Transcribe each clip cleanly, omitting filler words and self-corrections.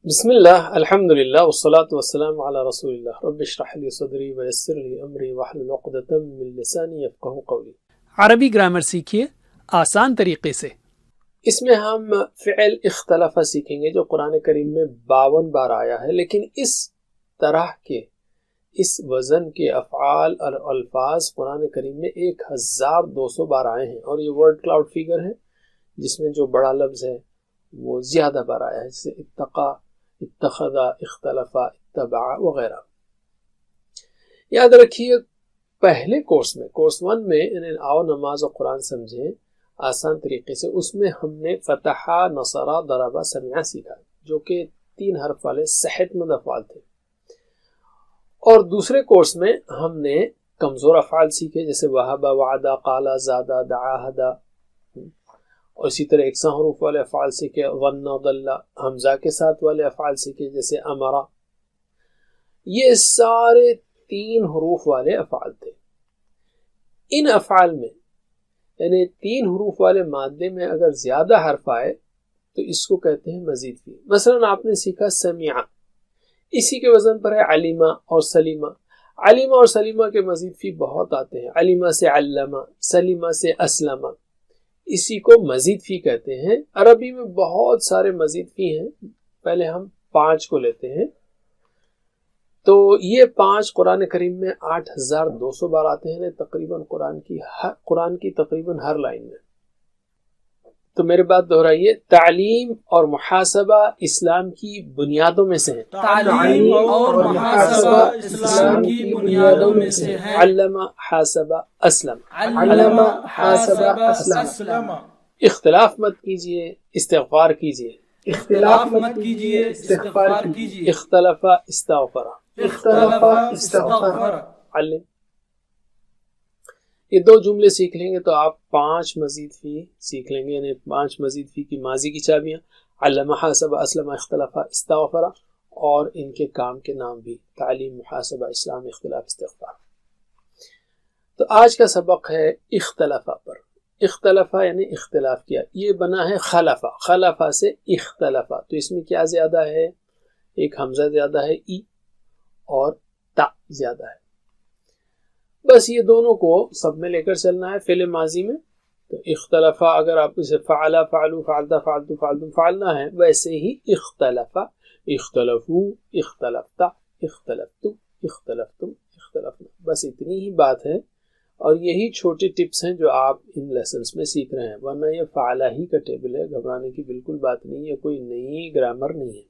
بسم اللہ الحمد للہ والصلاة والسلام علی رسول اللہ رب اشرح لی صدری ویسر لی امری واحلل عقدۃ من لسانی یفقہوا قولی۔ عربی گرامر سیکھیے آسان طریقے سے۔ اس میں ہم فعل اختلف سیکھیں گے جو قرآن کریم میں 52 بار آیا ہے، لیکن اس طرح کے اس وزن کے افعال اور الفاظ قرآن کریم میں 1200 بار آئے ہیں، اور یہ ورڈ کلاؤڈ فگر ہے جس میں جو بڑا لفظ ہے وہ زیادہ بار آیا ہے، جیسے اتقا، اتخذ، اختلف، اتبع وغیرہ۔ یاد رکھیے پہلے کورس میں، کورس 1 میں یعنی آؤ نماز و قرآن سمجھیں آسان طریقے سے، اس میں ہم نے فتحہ، نصرہ، ضربہ، سمعہ سیکھا جو کہ 3 حرف والے صحت مند افعال تھے، اور دوسرے کورس میں ہم نے کمزور افعال سیکھے جیسے وہب، وعدہ، قال، زادہ، دعا، ہدا، اور اسی طرح یکساں حروف والے افعال سیکھے، ظن، ضل، حمزہ کے ساتھ والے افعال سیکھے جیسے امرا۔ یہ سارے 3 حروف والے افعال تھے۔ ان افعال میں یعنی 3 حروف والے مادے میں اگر زیادہ حرف آئے تو اس کو کہتے ہیں مزید فی۔ مثلا آپ نے سیکھا سمعہ، اسی کے وزن پر ہے علیمہ اور سلیمہ۔ علیمہ اور سلیمہ کے مزید فی بہت آتے ہیں، علیمہ سے علمہ، سلیمہ سے اسلمہ، اسی کو مزید فی کہتے ہیں۔ عربی میں بہت سارے مزید فی ہیں، پہلے ہم 5 کو لیتے ہیں۔ تو یہ 5 قرآن کریم میں 8200 بار آتے ہیں، تقریباً قرآن کی تقریباً ہر لائن میں۔ تو میرے بات دہرائیے، تعلیم اور محاسبہ اسلام کی بنیادوں میں سے ہیں۔ تعلیم اور محاسبہ اسلام کی بنیادوں میں سے ہیں۔ علم، حاسب، اسلم۔ علم، حاسب، اسلم۔ اختلاف مت کیجئے، استغفار کیجئے۔ اختلاف مت کیجئے، استغفار کیجئے۔ اختلف، استغفر۔ اختلف، استغفر۔ علم۔ یہ 2 جملے سیکھ لیں گے تو آپ 5 مزید فی سیکھ لیں گے، یعنی 5 مزید فی کی ماضی کی چابیاں، علم، حاسب، اسلم، اختلف، استغفر، اور ان کے کام کے نام بھی، تعلیم، محاسبہ، اسلام، اختلاف، استغفار۔ تو آج کا سبق ہے اختلافہ پر۔ اختلافہ یعنی اختلاف کیا، یہ بنا ہے خلفہ، خلفہ سے اختلافہ۔ تو اس میں کیا زیادہ ہے؟ ایک حمزہ زیادہ ہے، ای، اور تا زیادہ ہے۔ بس یہ دونوں کو سب میں لے کر چلنا ہے فعل ماضی میں۔ تو اختلافہ اگر آپ اسے فعلا، فعلو، فعلتا، فعلتو، فعلتم فعلنا ہے، ویسے ہی اختلافہ، اختلفو، اختلفتا، اختلفتو، اختلفتم، اختلفنا۔ بس اتنی ہی بات ہے، اور یہی چھوٹے ٹپس ہیں جو آپ ان لیسنز میں سیکھ رہے ہیں، ورنہ یہ فعلا ہی کا ٹیبل ہے، گھبرانے کی بالکل بات نہیں ہے، کوئی نئی گرامر نہیں ہے۔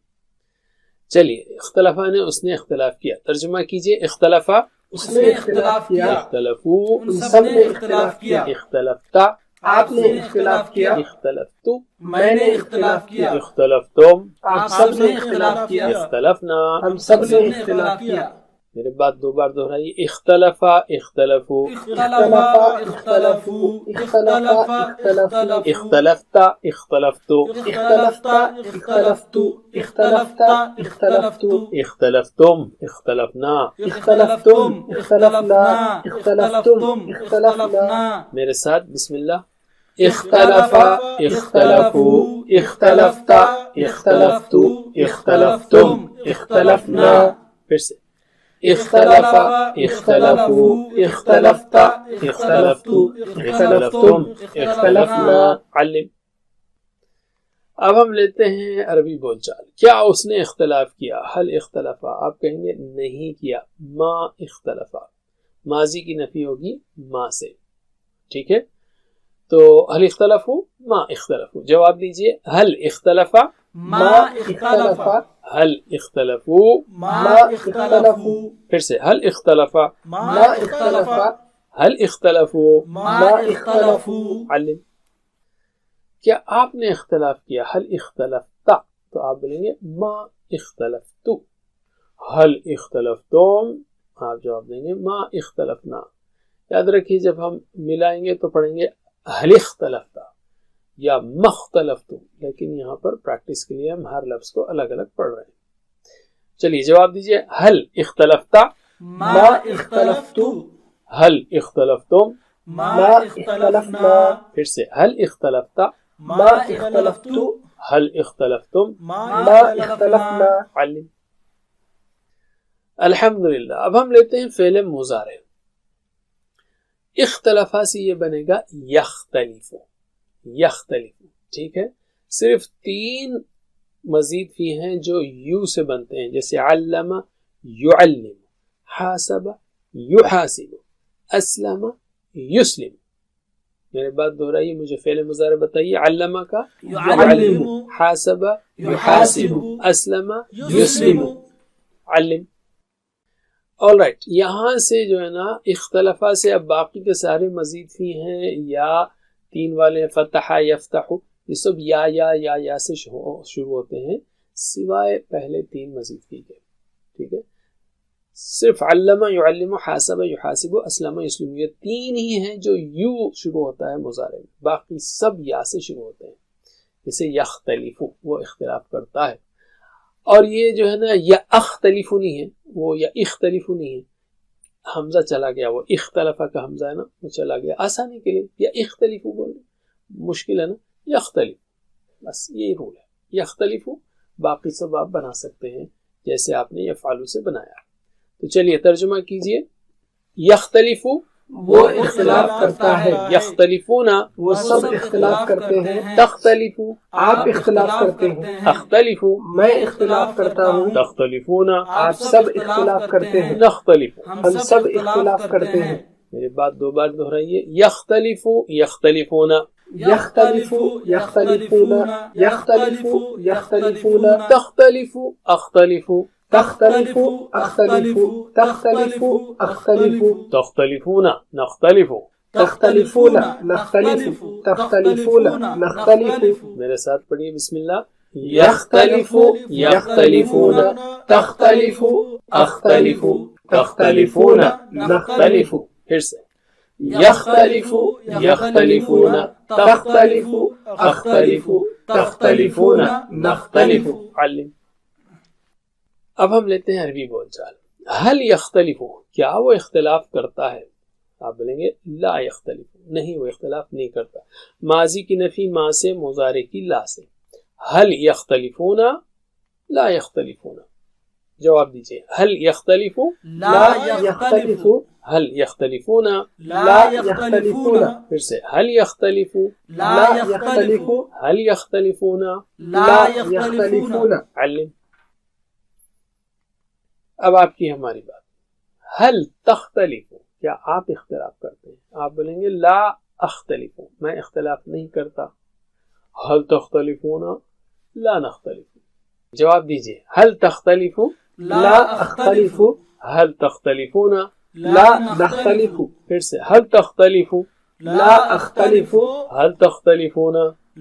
چلیے، اختلافہ نے اس نے اختلاف کیا، ترجمہ کیجئے، اختلافہ اس نے اختلاف کیا، اختلفو ان سب نے اختلاف کیا، اختلفتا آپ نے اختلاف کیا، اختلفتو میں نے اختلاف کیا، اختلفتم آپ سب نے اختلاف کیا، اختلفنا ہم سب نے اختلاف کیا۔ میرے بات 2 بار دہرائیے، اختلفا، اختلفو، اختلفا، اختلفو، اختلفا، اختلفو، اختلفتا، اختلفتو، اختلفتا، اختلفتو، اختلفتا، اختلفتو، اختلفتم، اختلفنا۔ اختلفتم، اختلفنا، اختلفتم، اختلفنا۔ میرے ساتھ بسم اللہ۔ اختلفا، اختلفو، اختلفتا، اختلفتو، اختلفتم، اختلفنا۔ پھر سے، اختلفا، اختلفو، اختلفتا، اختلفتو، اختلفتم، اختلفنا۔ علم۔ اب ہم لیتے ہیں عربی بول چال۔ کیا اس نے اختلاف کیا؟ حل اختلفا، آپ کہیں گے نہیں کیا۔ ما اختلفا، ماضی کی نفی ہوگی ما سے، ٹھیک ہے؟ تو حل اختلفو، ما اختلفو۔ جواب دیجئے، حل اختلفا، ما اختلفا، حل اختلفو، ما اختلفو، پھر سے، حل اختلفا، ما اختلفا، حل اختلفو، ما اختلفو۔ علم۔ کیا آپ نے اختلاف کیا؟ حل اختلفتا، تو آپ بولیں گے ما اختلفتو۔ حل اختلفتم، آپ جواب دیں گے ما اختلفنا۔ یاد رکھیے جب ہم ملائیں گے تو پڑھیں گے حل اختلفتا یا مختلفتو، لیکن یہاں پر پریکٹس کے لیے ہم ہر لفظ کو الگ الگ پڑھ رہے ہیں۔ چلیے جواب دیجئے، حل اختلفتا، ما اختلفتو، حل اختلفتم، ما اختلفنا، پھر سے، حل اختلفتا، ما اختلفتو، هل اختلفتم ما اختلفنا. علم. الحمدللہ. اب ہم لیتے ہیں فعل مضارع. اختلافا سے یہ بنے گا یختلف. یختلف ٹھیک ہے. صرف 3 مزید فی ہیں جو یو سے بنتے ہیں، جیسے علم یعلم، حاسب یحاسب، اسلم یسلم. میرے بات دہرائیے، مجھے فعل مضارع بتائیے. علم کا يعلم، حاسب یحاسب، اسلم یسلم. علم. All right. یہاں سے جو ہے نا اختلافا سے اب باقی کے سارے مزید فی ہیں یا 3 والے فتح یفتح، یہ سب یا سے شروع ہوتے ہیں سوائے پہلے 3 مزید فی کے. ٹھیک ہے. صرف علم یعلم، حاسب یحاسب، اسلم یسلم، یہ 3 ہی ہیں جو یو شروع ہوتا ہے مضارع میں، باقی سب یا سے شروع ہوتے ہیں. جیسے یختلف، وہ اختلاف کرتا ہے. اور یہ جو ہے نا یا اختلف نہیں ہے، وہ یا اختلف نہیں ہے، حمزہ چلا گیا، وہ اختلافہ کا حمزہ ہے نا وہ چلا گیا آسانی کے لیے. یا اختلف بول رہے، مشکل ہے نا. یختلف، بس یہی رول ہے. یختلف، باقی سب آپ بنا سکتے ہیں جیسے آپ نے یفعلو سے بنایا. تو چلیے ترجمہ کیجئے. یختلف، وہ اختلاف کرتا ہے. یختلفون، وہ سب اختلاف کرتے ہیں. تختلف، آپ اختلاف کرتے ہیں. اختلف، میں اختلاف کرتا ہوں. تختلفون، آپ سب اختلاف کرتے ہیں. نختلف. ہم سب اختلاف کرتے ہیں. میری بات 2 بار دہرائیے. یختلف یختلفون، یختلف یختلفون، یختلف یختلفون، تختلف اختلف، تختلف اختلف، تختلف اختلف، تختلفون نختلف. تختلفون نختلف، تختلفون نختلف. میرے ساتھ پڑھیے بسم اللہ. یختلف یختلفون، تختلف اختلف، تختلفون نختلف. پھر سے. یختلف یختلفون، تختلف اختلف، تختلفون نختلف. علم. اب ہم لیتے ہیں عربی بول چال. حل یختلف، کیا وہ اختلاف کرتا ہے؟ آپ بولیں گے لا یختلف، نہیں وہ اختلاف نہیں کرتا. ماضی کی نفی ما سے، مضارع کی لا سے. حل یختلفون لا یختلفون. جواب دیجئے. حل یختلف لا یختلف، حل یختلفون لا یختلفون، پھر سے. حل یختلف لا یختلف، حل یختلفون لا یختلفون. علم. اب آپ کی ہماری بات. حل تختلف، کیا آپ اختلاف کرتے ہیں؟ آپ بولیں گے لا اختلف، میں اختلاف نہیں کرتا. حل تختلفون لا نختلف. جواب دیجئے. حل تختلف لا اختلف، حل تختلفون لا نختلف. پھر سے. حل تختلف لا اختلف، حل تختلفون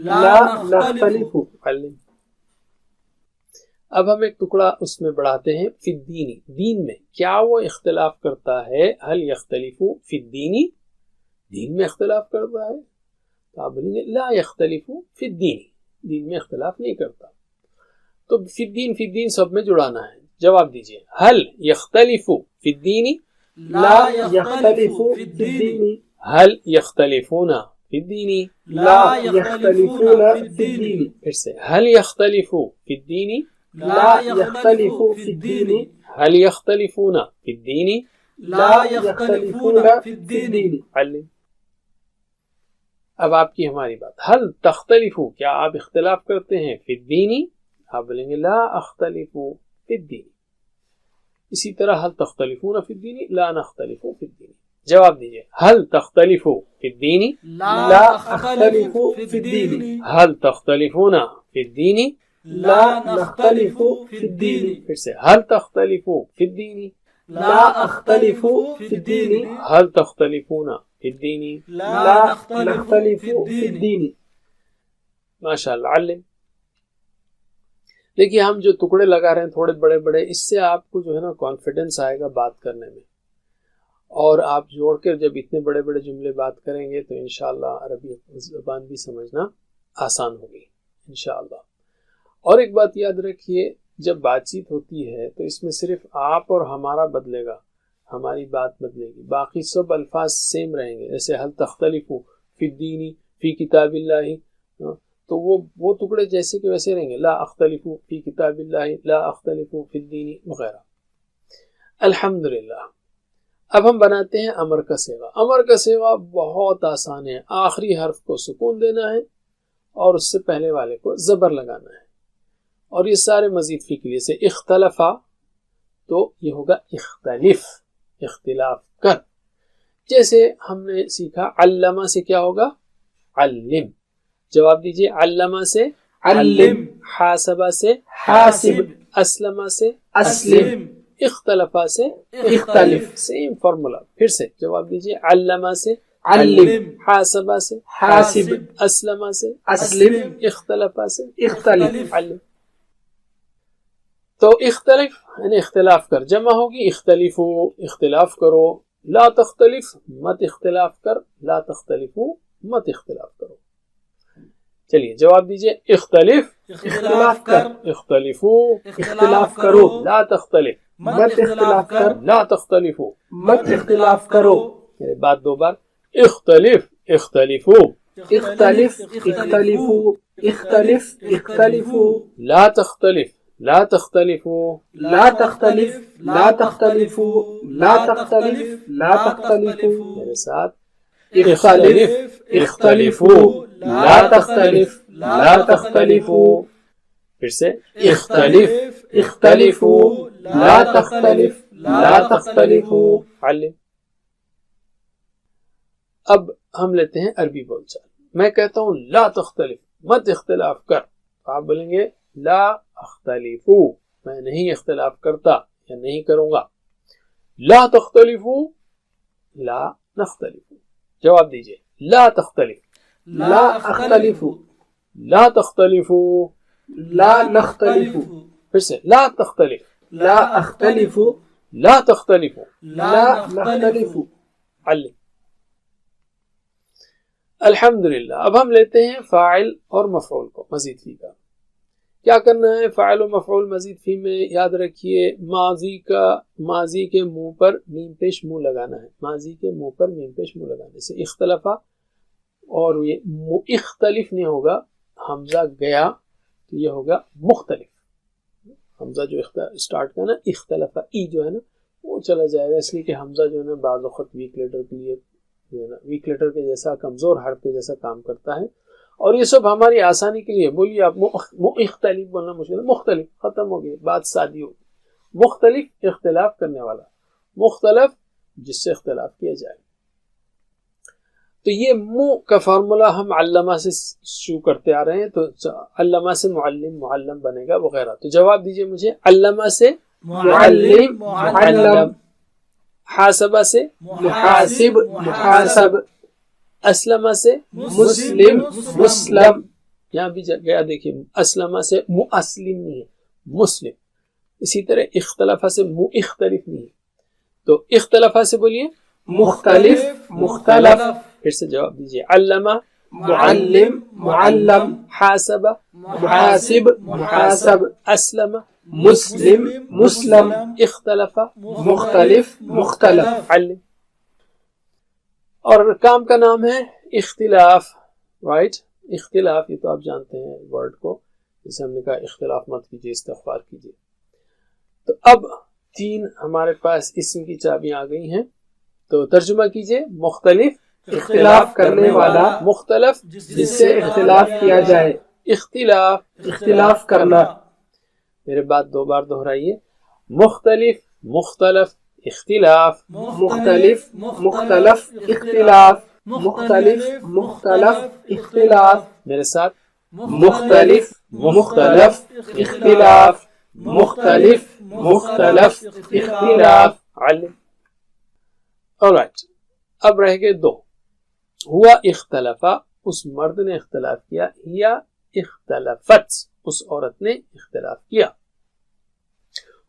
لا نختلف. علم. اب ہم ایک ٹکڑا اس میں بڑھاتے ہیں. فی الدین، دین میں کیا وہ اختلاف کرتا ہے؟ حل یختلف فی الدین، دین میں اختلاف کرتا ہے؟ تو آپ بولیں گے لا یختلف فی الدین، دین میں اختلاف نہیں کرتا. تو فی الدین سب میں جڑانا ہے. جواب دیجئے. حل یختلف فی الدین، لا یختلف فی الدین، حل یختلفون فی الدین، لا یختلفون فی الدین. پھر سے. حل یختلف فی الدین، لا یختلف فی الدین، حل یختلفون فی الدین. لا یختلفون فی الدین. علم. اب آپ کی ہماری بات. حل تختلف، کیا آپ اختلاف کرتے ہیں؟ فی الدین، آپ بولیں گے لا اختلف فی الدین. اسی طرح حل تختلفون فی الدین، لا نختلف فی الدین. جواب دیجئے. حل تختلف فی الدین، لا اختلف فی الدین، حل تختلفون فی الدین، لا نختلف فی الدین. پھر سے. حل تختلف فی الدین، لا اختلف فی الدین، حل تختلفون فی الدین. لا نختلف فی الدین. ماشاء اللہ. علم. دیکھیے ہم جو ٹکڑے لگا رہے ہیں تھوڑے بڑے بڑے، اس سے آپ کو جو ہے نا کانفیڈنس آئے گا بات کرنے میں، اور آپ جوڑ کر جب اتنے بڑے بڑے جملے بات کریں گے تو انشاءاللہ عربی زبان بھی سمجھنا آسان ہوگی انشاءاللہ. اور ایک بات یاد رکھیے، جب بات چیت ہوتی ہے تو اس میں صرف آپ اور ہمارا بدلے گا، ہماری بات بدلے گی، باقی سب الفاظ سیم رہیں گے. جیسے حل تختلف فی الدین، فی کتاب اللہ، تو وہ ٹکڑے جیسے کہ ویسے رہیں گے. لا اختلف فی کتاب اللہ، لا اختلف فی الدین وغیرہ. الحمدللہ. اب ہم بناتے ہیں امر کا صیغہ. امر کا صیغہ بہت آسان ہے. آخری حرف کو سکون دینا ہے اور اس سے پہلے والے کو زبر لگانا ہے. اور یہ سارے مزید فی کے لیے سے اختلفا تو یہ ہوگا اختلف، اختلاف کر. جیسے ہم نے سیکھا علمہ سے کیا ہوگا؟ علم. جواب دیجئے. علمہ سے علم، حاسبہ سے حاسب، اسلمہ سے اسلم، اختلفا سے اختلف. Same formula. پھر سے جواب دیجئے. علمہ سے علم، حاسبہ سے حاسب، اسلمہ سے اسلم، اختلفا سے اختلف. علم. تو اختلف یعنی اختلاف کر. جمع ہوگی اختلفو، اختلاف کرو. لا تختلف مت اختلاف کر، لا تختلفو مت اختلاف کرو. چلیے جواب دیجئے. اختلف، اختلاف کر، اختلفو، اختلاف کرو. لا تختلف مت اختلاف کر، لا تختلفو. مت اختلاف کرو. میرے بات دو بار. اختلف، اختلفو. اختلف، اختلفو، اختلف، اختلفو. لا تختلف، لا تختلفو. لا تختلف، لا تختلفو، لا تختلف، لا تختلفو. میرے ساتھ. اختلف، اختلفو، لا تختلف، لا تختلفو. پھر سے. اختلف، اختلفو، لا تختلف، لا تختلفو. علم. اب ہم لیتے ہیں عربی بول چال. میں کہتا ہوں لا تختلف مت اختلاف کر، تو آپ بولیں گے لا اختلفو میں نہیں اختلاف کرتا یا نہیں کروں گا. لا تختلفو لا نختلف. جواب دیجئے. لا تختلف، لا اختلف، لا تختلفو. لا نختلف. پھر سے. لا تختلف، لا اختلف، لا تختلفو. لا نختلف. علم. الحمدللہ. اب ہم لیتے ہیں فاعل اور مفعول کو مزید فی کا. کیا کرنا ہے؟ فاعل و مفعول مزید فی میں یاد رکھیے ماضی کے منہ پر میم پیش منہ لگانا ہے. ماضی کے منہ پر میم پیش منہ لگانے سے اختلفا، اور یہ اختلف نہیں ہوگا، حمزہ گیا تو یہ ہوگا مختلف. حمزہ جو اسٹارٹ کا نا اختلفا ای جو ہے نا وہ چلا جائے گا، اس لیے کہ حمزہ جو ہے نا بعض وقت ویک لیٹر کے لیے جو ہے نا ویک لیٹر کے جیسا کمزور حرف کے جیسا کام کرتا ہے. اور یہ سب ہماری آسانی کے لیے. بولیے آپ مختلف بولنا مشکل ہے. مختلف ختم ہو گئی، بات سادی ہو. مختلف اختلاف کرنے والا، مختلف جس سے اختلاف کیا جائے. تو یہ منہ کا فارمولا ہم علامہ سے شروع کرتے آ رہے ہیں، تو علامہ سے معلم، معلم بنے گا وغیرہ. تو جواب دیجئے مجھے. علامہ سے معلم، معلم. حاسبہ سے محاسب، محاسب. اسلمہ سے مسلم، مسلم. یہاں بھی گیا دیکھیے. اسلمہ سے مسلم نہیں ہے، مسلم. اسی طرح اختلافہ سے اختلف نہیں ہے. تو اختلافہ سے بولیے. مختلف، مختلف. پھر سے جواب دیجئے. علمہ، معلم، معلم. حاسبہ، محاسب، محاسب. اسلمہ، مسلم، مسلم. اختلافہ، مختلف، مختلف. علم. اور کام کا نام ہے اختلاف. رائٹ. اختلاف یہ تو آپ جانتے ہیں ورڈ کو، جسے ہم نے کہا اختلاف مت کیجیے، استغفار کیجیے. تو اب 3 ہمارے پاس اسم کی چابیاں آ گئی ہیں. تو ترجمہ کیجیے. مختلف اختلاف کرنے والا، مختلف جس سے اختلاف کیا جائے. اختلاف اختلاف کرنا. میرے بات 2 بار دہرائیے. مختلف، مختلف، اختلاف. مختلف، مختلف، اختلاف. مختلف، مختلف، اختلاف. میرے ساتھ. مختلف، مختلف، اختلاف. مختلف، مختلف، اختلاف. علم. alright. اب رہ گئے 2. ہوا اختلفا اس مرد نے اختلاف کیا، یا اختلفت اس عورت نے اختلاف کیا.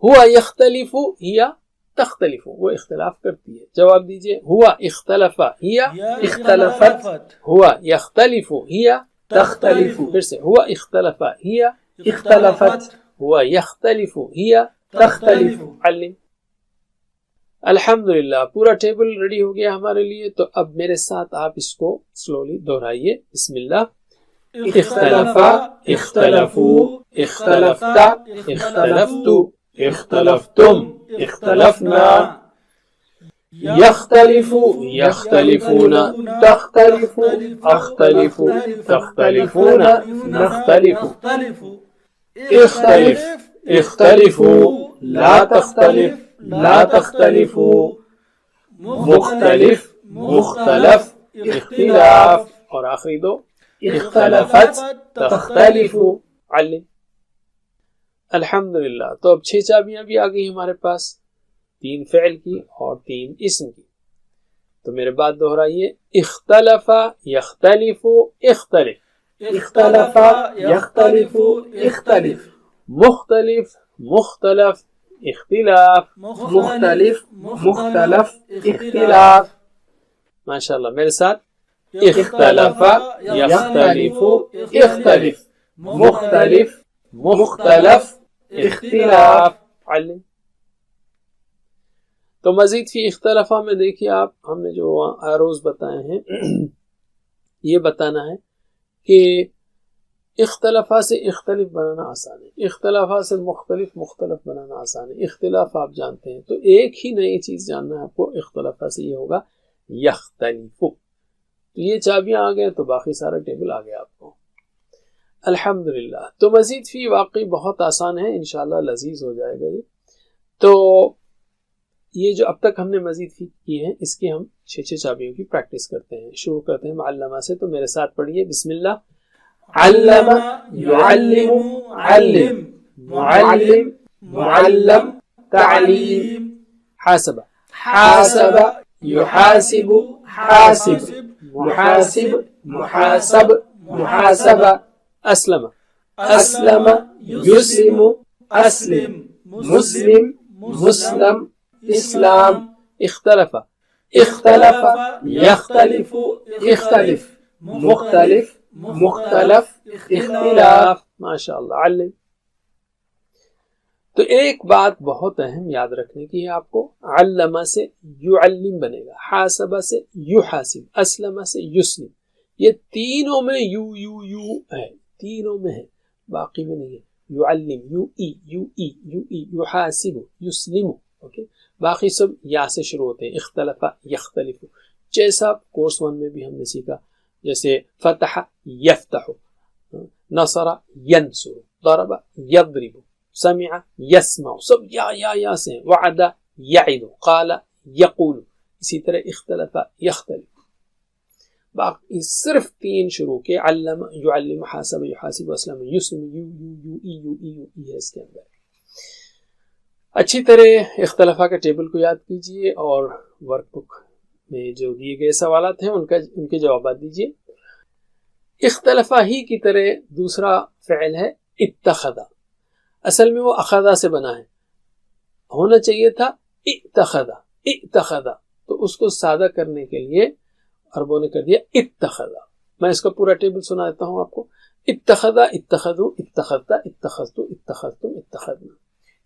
ہوا یختلف یا تختلف وہ اختلاف کرتی ہے. جواب دیجئے. ہوا اختلفا یا اختلفت. ہوا یختلف یا تختلف. پھر سے. ہوا اختلفا یا اختلفت. ہوا یختلف یا تختلف. علم. الحمدللہ. پورا ٹیبل ریڈی ہو گیا ہمارے لیے. تو اب میرے ساتھ آپ اس کو سلولی دہرائیے. بسم اللہ. اختلف اختلفوا اختلفت اختلفت اختلفتم اختلفنا يختلف يختلفون تختلف أختلف تختلفون نختلف اختلف اختلفوا لا تختلف لا تختلفوا مختلف مختلف اختلاف اور آخری دو اختلفت تختلف علم. الحمدللہ. تو اب 6 چابیاں بھی آ گئی ہمارے پاس، 3 فعل کی اور 3 اسم کی. تو میرے بات دہرائیے، اختلف یختلف اختلف، اختلف یختلف اختلف، مختلف مختلف اختلاف، مختلف مختلف اختلاف. ماشاءاللہ میرے ساتھ، اختلف یختلف اختلف، مختلف مختلف اختلاف علم. تو مزید فی اختلافہ میں دیکھیے آپ، ہم نے جو آروز بتائے ہیں یہ بتانا ہے کہ اختلافہ سے اختلف بنانا آسان ہے، اختلافہ سے مختلف مختلف بنانا آسان ہے. اختلاف آپ جانتے ہیں، تو ایک ہی نئی چیز جاننا ہے آپ کو اختلافہ سے، یہ ہوگا یختلف. تو یہ چابیاں آ گئے تو باقی سارا ٹیبل آ گیا آپ کو. الحمدللہ. تو مزید فی واقعی بہت آسان ہے، انشاءاللہ لذیذ ہو جائے گا یہ. تو یہ جو اب تک ہم نے مزید فی کی ہیں، اس کی ہم 6 چابیوں کی پریکٹس کرتے ہیں. شروع کرتے ہیں معلمہ سے. تو میرے ساتھ پڑھیے، بسم اللہ. علم يعلم علم، معلم معلم تعلیم. حاسب حاسب يحاسب حاسب، محاسب محاسب محاسبہ. اسلم اسلم يسلم اسلم، مسلم مسلم اسلام. اختلف اختلف یختلف اختلف، مختلف مختلف اختلاف. ماشاءاللہ. علم. تو ایک بات بہت اہم یاد رکھنے کی ہے آپ کو، علم سے یعلم بنے گا، حاسب سے یحاسب، اسلم سے یسلم. یہ تینوں میں یو یو یو ہے، تینوں میں ہے، باقی میں نہیں ہے. یعلم یو ای یو ای یو ای، یحاسب یسلم. اوکے، باقی سب یا سے شروع ہوتے ہیں. اختلف یختلف، جیسا کورس 1 میں بھی ہم نے سیکھا، جیسے فتح یفتح، نصر ینصر، ضرب یضرب، سمع یسمع، سب یا سے ہیں. وعد یعد، قال یقول. اسی طرح اختلف یختلف. باقی صرف 3 شروع کے، علم یعلم حاسب یحاسب اسلم یسلم، یو یو یو ای یو ای یو ای ہے اس کے اندر. اچھی طرح اختلافہ کے ٹیبل کو یاد کیجئے اور ورک بک میں جو دیے گئے سوالات ہیں ان کے جوابات دیجئے. اختلافہ ہی کی طرح دوسرا فعل ہے اتخذ. اصل میں وہ اخذا سے بنا ہے، ہونا چاہیے تھا اتخذ. اتخذ، تو اس کو سادہ کرنے کے لیے عربوں نے کر دیا اتخذ. میں اس کا پورا ٹیبل سنا دیتا ہوں آپ کو. اتخذ، اتخذوا، اتخذت، اتخذت، اتخذتم، اتخذنا.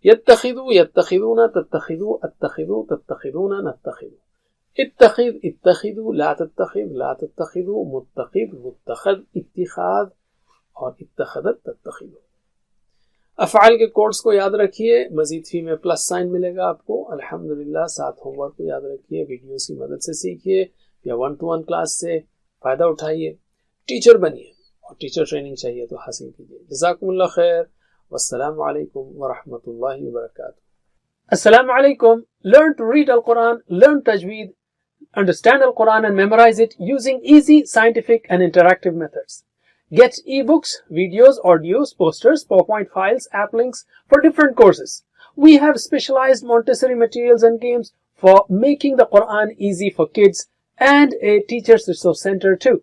یتخذوا، یتخذون، تتخذوا، اتخذوا، تتخذون، نتخذ. اتخذ، اتخذوا، لا تتخذ، لا تتخذوا، متخذ، متخذ، اتخاذ، اور اتخذت، تتخذوا. افعال کے کوڈز کو یاد رکھیے، مزید فی میں پلس سائن ملے گا آپ کو. الحمدللہ. ساتھ ہوم ورک کو یاد رکھیے، ویڈیوز کی مدد سے سیکھیے یا 1-to-1 کلاس سے فائدہ اٹھائیے. ٹیچر بنیے، اور ٹیچر ٹریننگ چاہیے تو حاصل کیجیے. جزاکم اللہ خیر، والسلام علیکم ورحمۃ اللہ وبرکاتہ. Assalamu alaikum. Learn to read Al-Quran, learn Tajweed, understand Al-Quran and memorize it using easy, scientific and interactive methods. Get ebooks, videos, audios, posters, PowerPoint files, app links for different courses. We have specialized Montessori materials and games for making the Quran easy for kids and a teacher's resource center too.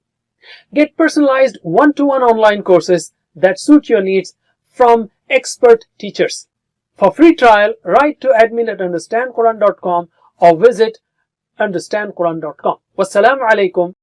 Get personalized one-to-one online courses that suit your needs from expert teachers. For free trial, write to admin@understandquran.com or visit understandquran.com. Wassalamu alaikum